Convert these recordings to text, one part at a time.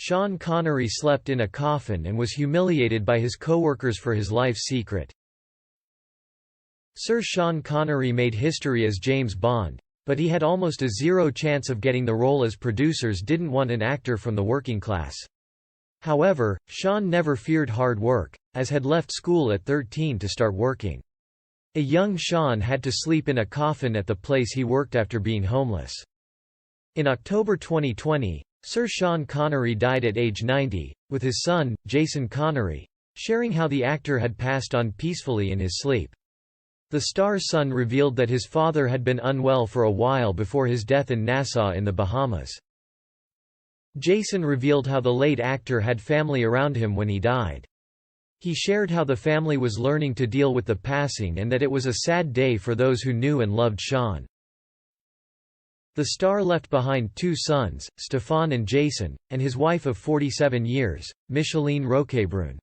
Sean Connery slept in a coffin and was humiliated by his co-workers for his life's secret. Sir Sean Connery made history as James Bond, but he had almost a zero chance of getting the role as producers didn't want an actor from the working class. However, Sean never feared hard work, as had left school at 13 to start working. A young Sean had to sleep in a coffin at the place he worked after being homeless. In October 2020, Sir Sean Connery died at age 90, with his son, Jason Connery, sharing how the actor had passed on peacefully in his sleep. The star's son revealed that his father had been unwell for a while before his death in Nassau in the Bahamas. Jason revealed how the late actor had family around him when he died. He shared how the family was learning to deal with the passing and that it was a sad day for those who knew and loved Sean. The star left behind two sons, Stefan and Jason, and his wife of 47 years, Micheline Roquebrune.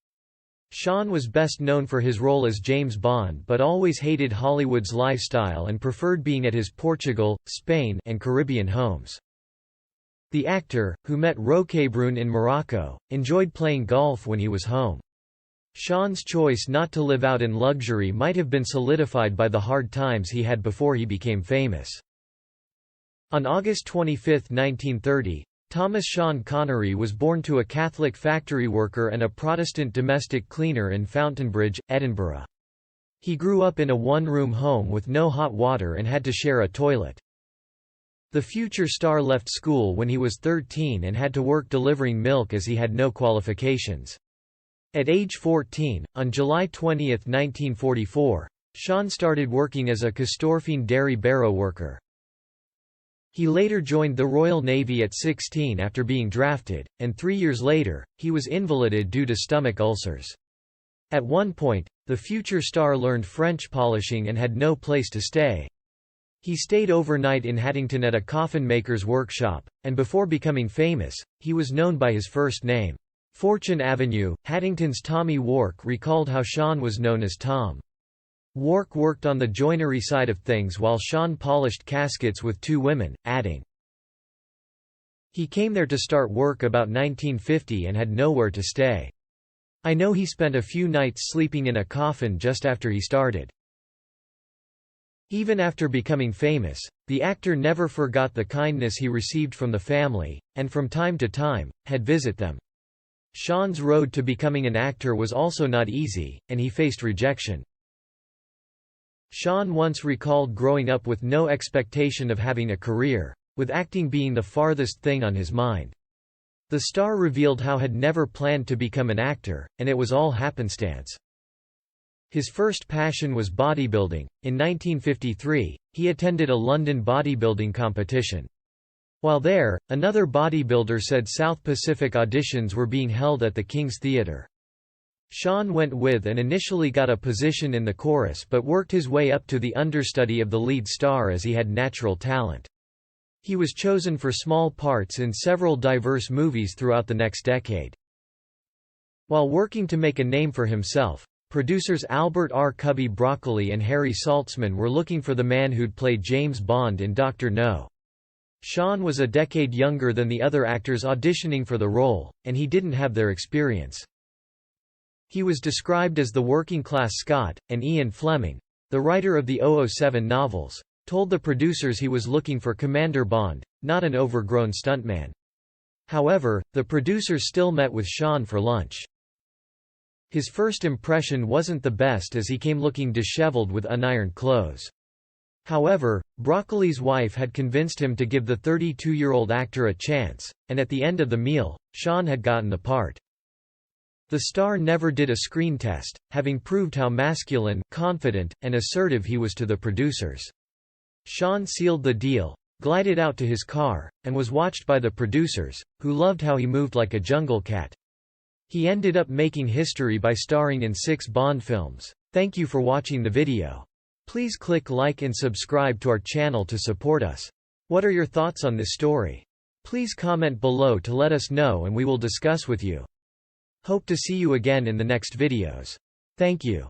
Sean was best known for his role as James Bond but always hated Hollywood's lifestyle and preferred being at his Portugal, Spain, and Caribbean homes. The actor, who met Roquebrune in Morocco, enjoyed playing golf when he was home. Sean's choice not to live out in luxury might have been solidified by the hard times he had before he became famous. On August 25, 1930, Thomas Sean Connery was born to a Catholic factory worker and a Protestant domestic cleaner in Fountainbridge, Edinburgh. He grew up in a one-room home with no hot water and had to share a toilet. The future star left school when he was 13 and had to work delivering milk as he had no qualifications. At age 14, on July 20, 1944, Sean started working as a Castorphine dairy barrow worker. He later joined the Royal Navy at 16 after being drafted, and 3 years later, he was invalided due to stomach ulcers. At one point, the future star learned French polishing and had no place to stay. He stayed overnight in Haddington at a coffin maker's workshop, and before becoming famous, he was known by his first name. Fortune Avenue, Haddington's Tommy Wark recalled how Sean was known as Tom. Wark worked on the joinery side of things while Sean polished caskets with two women, adding, "He came there to start work about 1950 and had nowhere to stay. I know he spent a few nights sleeping in a coffin just after he started." Even after becoming famous, the actor never forgot the kindness he received from the family, and from time to time, had visit them. Sean's road to becoming an actor was also not easy, and he faced rejection. Sean once recalled growing up with no expectation of having a career, with acting being the farthest thing on his mind. The star revealed how had never planned to become an actor, and it was all happenstance. His first passion was bodybuilding. In 1953, he attended a London bodybuilding competition. While there, another bodybuilder said South Pacific auditions were being held at the King's Theatre. Sean went with and initially got a position in the chorus but worked his way up to the understudy of the lead star as he had natural talent. He was chosen for small parts in several diverse movies throughout the next decade. While working to make a name for himself, producers Albert R. Cubby Broccoli and Harry Saltzman were looking for the man who'd played James Bond in Dr. No. Sean was a decade younger than the other actors auditioning for the role, and he didn't have their experience. He was described as the working-class Scot, and Ian Fleming, the writer of the 007 novels, told the producers he was looking for Commander Bond, not an overgrown stuntman. However, the producers still met with Sean for lunch. His first impression wasn't the best as he came looking disheveled with unironed clothes. However, Broccoli's wife had convinced him to give the 32-year-old actor a chance, and at the end of the meal, Sean had gotten the part. The star never did a screen test, having proved how masculine, confident, and assertive he was to the producers. Sean sealed the deal, glided out to his car, and was watched by the producers, who loved how he moved like a jungle cat. He ended up making history by starring in 6 Bond films. Thank you for watching the video. Please click like and subscribe to our channel to support us. What are your thoughts on this story? Please comment below to let us know and we will discuss with you. Hope to see you again in the next videos. Thank you.